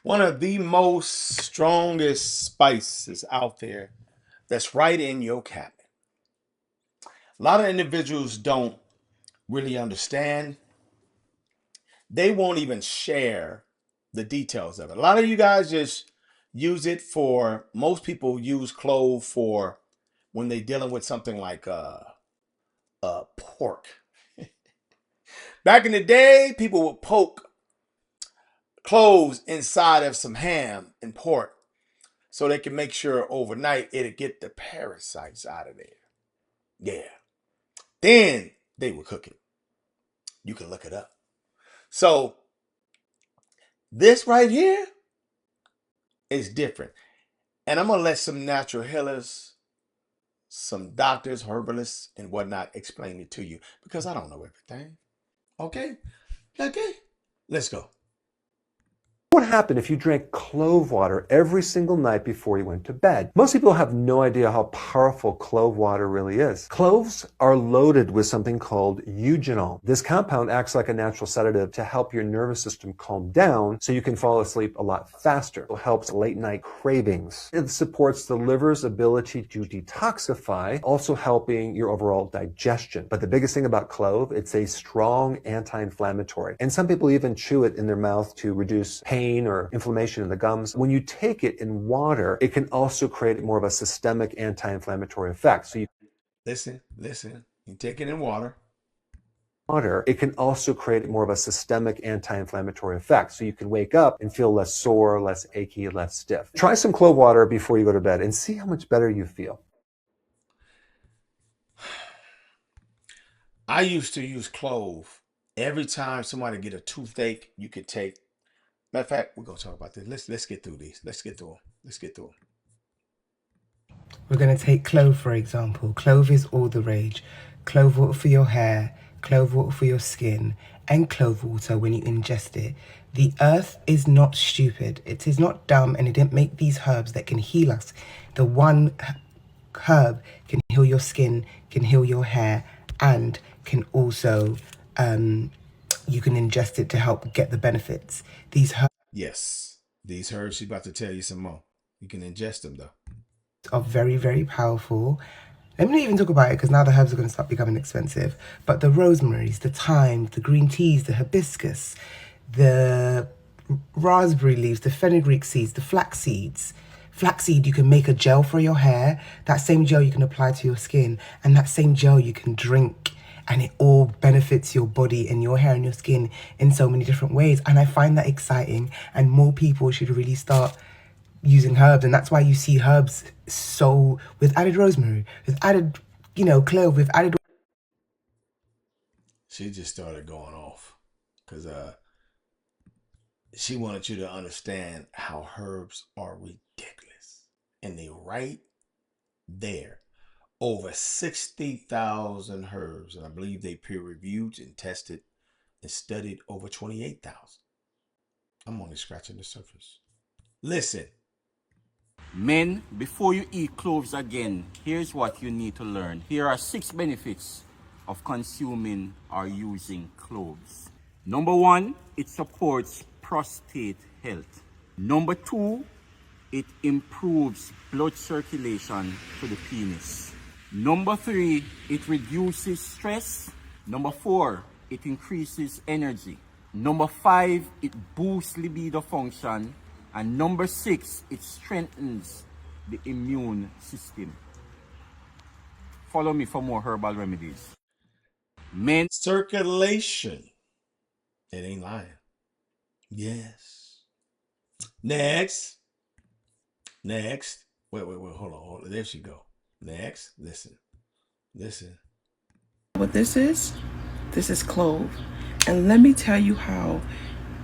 One of the most strongest spices out there that's right in your cabinet. A lot of individuals don't really understand. They won't even share the details of it. A lot of you guys just use it for, most people use clove for when they're dealing with something like pork. Back in the day, people would poke cloves inside of some ham and pork so they can make sure overnight it'll get the parasites out of there. Yeah. Then they would cook it. You can look it up. So this right here is different. And I'm going to let some natural healers, some doctors, herbalists, and whatnot explain it to you because I don't know everything. Okay? Okay? Let's go. What would happen if you drank clove water every single night before you went to bed? Most people have no idea how powerful clove water really is. Cloves are loaded with something called eugenol. This compound acts like a natural sedative to help your nervous system calm down so you can fall asleep a lot faster. It helps late night cravings. It supports the liver's ability to detoxify, also helping your overall digestion. But the biggest thing about clove, it's a strong anti-inflammatory. And some people even chew it in their mouth to reduce pain or inflammation in the gums. When you take it in water, it can also create more of a systemic anti-inflammatory effect. So you Listen. You take it in water. It can also create more of a systemic anti-inflammatory effect. So you can wake up and feel less sore, less achy, less stiff. Try some clove water before you go to bed and see how much better you feel. I used to use clove every time somebody get a toothache. You could take. Matter of fact, we're gonna talk about this. Let's get through these. Let's get through them. We're going to take clove, for example. Clove is all the rage. Clove water for your hair, clove water for your skin, and clove water when you ingest it. The earth is not stupid. It is not dumb, and it didn't make these herbs that can heal us. The one herb can heal your skin, can heal your hair, and can also, you can ingest it to help get the benefits. These herbs Yes, these herbs. She's about to tell you some more. You can ingest them though. are very, very powerful. Let me not even talk about it because now the herbs are going to start becoming expensive. But the rosemaries, the thyme, the green teas, the hibiscus, the raspberry leaves, the fenugreek seeds, the flax seeds. Flaxseed, you can make a gel for your hair. That same gel you can apply to your skin. And that same gel you can drink. And it all benefits your body and your hair and your skin in so many different ways. And I find that exciting. And more people should really start using herbs, and that's why you see herbs so with added rosemary, with added, clove, with added. She just started going off because she wanted you to understand how herbs are ridiculous, and they right there. Over 60,000 herbs, and I believe they peer reviewed and tested and studied over 28,000. I'm only scratching the surface. Listen. Men, before you eat cloves again, here's what you need to learn. Here are 6 benefits of consuming or using cloves. Number 1, it supports prostate health. Number 2, it improves blood circulation to the penis. Number 3, it reduces stress. Number 4, it increases energy. Number 5, it boosts libido function. And number 6, it strengthens the immune system. Follow me for more herbal remedies. Men. Circulation. It ain't lying. Yes. Next. Wait, hold on. There she go. Next. Listen. What this is clove. And let me tell you how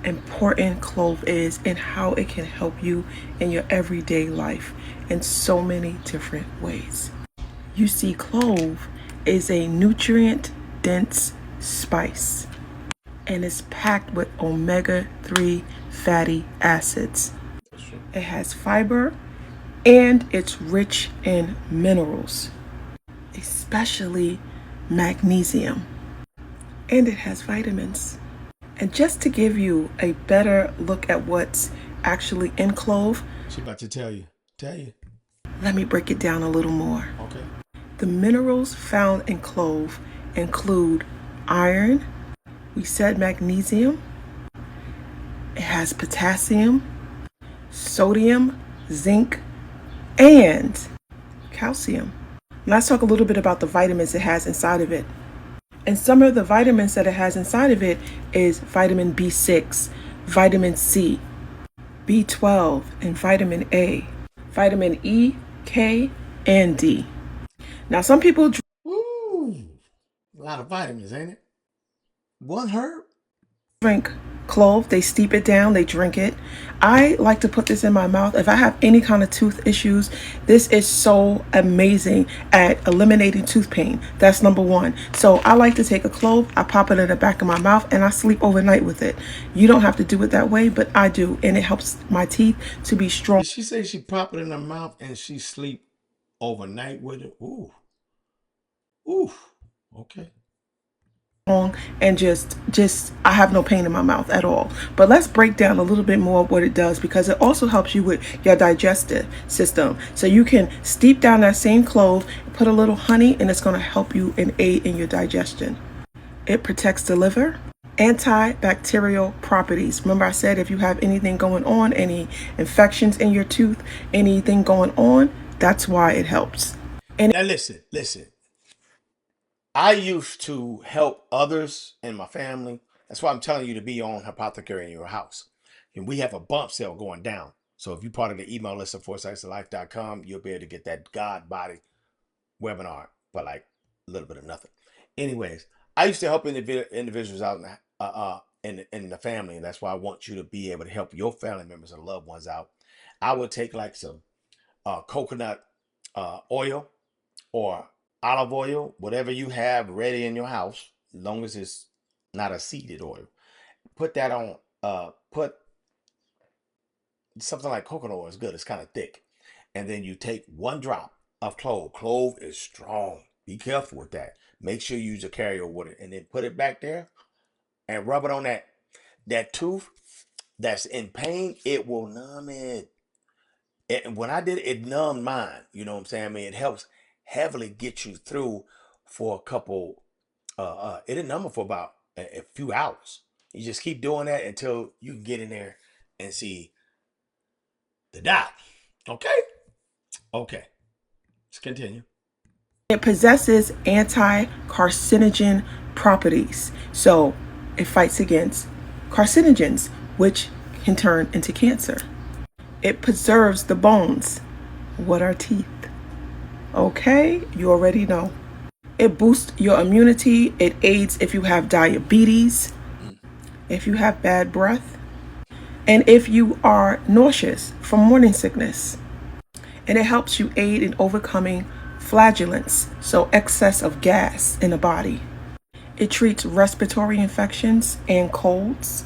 important clove is and how it can help you in your everyday life in so many different ways. You see, clove is a nutrient-dense spice and is packed with omega-3 fatty acids. It has fiber and it's rich in minerals, especially magnesium, and it has vitamins. And just to give you a better look at what's actually in clove. She about to tell you. Tell you. Let me break it down a little more. Okay. The minerals found in clove include iron, we said magnesium, it has potassium, sodium, zinc, and calcium. Let's talk a little bit about the vitamins it has inside of it. And some of the vitamins that it has inside of it is vitamin B6, vitamin C, B12, and vitamin A, vitamin E, K, and D. Now, some people Ooh, a lot of vitamins, ain't it? One herb. drink clove, they steep it down, they drink it. I like to put this in my mouth. If I have any kind of tooth issues, this is so amazing at eliminating tooth pain. That's number one. So I like to take a clove, I pop it in the back of my mouth, and I sleep overnight with it. You don't have to do it that way, but I do, and it helps my teeth to be strong. Did she say she pop it in her mouth and she sleep overnight with it? Ooh. Ooh. Okay. And just I have no pain in my mouth at all. But let's break down a little bit more of what it does, because it also helps you with your digestive system. So you can steep down that same clove, put a little honey, and it's going to help you and aid in your digestion. It protects the liver. Antibacterial properties. Remember I said if you have anything going on, any infections in your tooth, anything going on, that's why it helps. And Now listen. I used to help others in my family. That's why I'm telling you to be on Apothecary in your house. And we have a bump sale going down. So if you're part of the email list of foresights.life.com, you'll be able to get that God body webinar for like a little bit of nothing. Anyways, I used to help individuals out in the family, and that's why I want you to be able to help your family members and loved ones out. I would take like some coconut oil or olive oil, whatever you have ready in your house, as long as it's not a seeded oil. Put that on. Put something like coconut oil is good. It's kind of thick, and then you take one drop of clove. Clove is strong. Be careful with that. Make sure you use a carrier with it, and then put it back there and rub it on that tooth that's in pain. It will numb it. And when I did it, it numbed mine. You know what I'm saying? I mean, it helps heavily get you through for a couple. It didn't numb it for about a few hours. You just keep doing that until you can get in there and see the doc. Okay. Okay. Let's continue. it possesses anti-carcinogen properties. So it fights against carcinogens, which can turn into cancer. It preserves the bones. What are teeth? Okay, you already know. It boosts your immunity. It aids if you have diabetes, if you have bad breath, and if you are nauseous from morning sickness. And it helps you aid in overcoming flatulence, so excess of gas in the body. It treats respiratory infections and colds.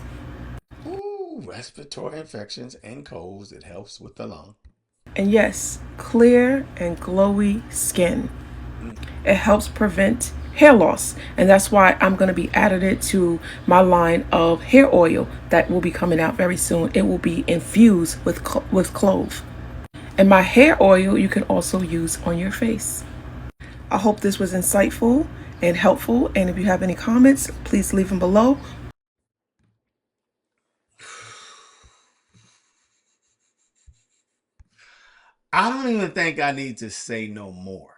Ooh, respiratory infections and colds. It helps with the lung. And yes, clear and glowy skin. It helps prevent hair loss, and that's why I'm going to be adding it to my line of hair oil that will be coming out very soon. It will be infused with clove. And my hair oil you can also use on your face. I hope this was insightful and helpful, and if you have any comments, please leave them below. I don't even think I need to say no more.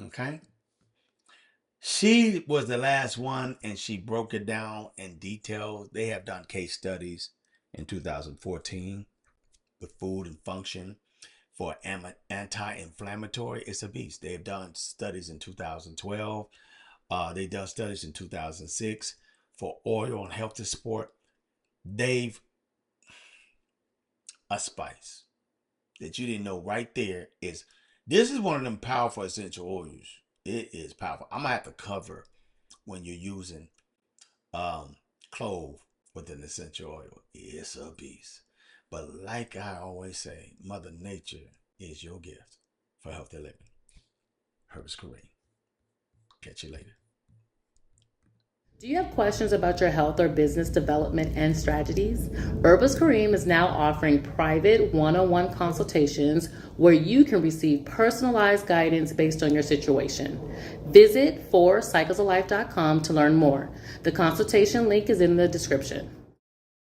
Okay. She was the last one and she broke it down in detail. They have done case studies in 2014 with food and function for anti-inflammatory. It's a beast. They have done studies in 2012. They've done studies in 2006 for oil and health support. They've a spice that you didn't know right there is this is one of them powerful essential oils. It is powerful. I'm gonna have to cover when you're using clove with an essential oil. It's a beast. But like I always say, Mother Nature is your gift for healthy living. Herbs Kareem. Catch you later. Do you have questions about your health or business development and strategies? Herbalist Kareem is now offering private one-on-one consultations where you can receive personalized guidance based on your situation. Visit 4cyclesoflife.com to learn more. The consultation link is in the description.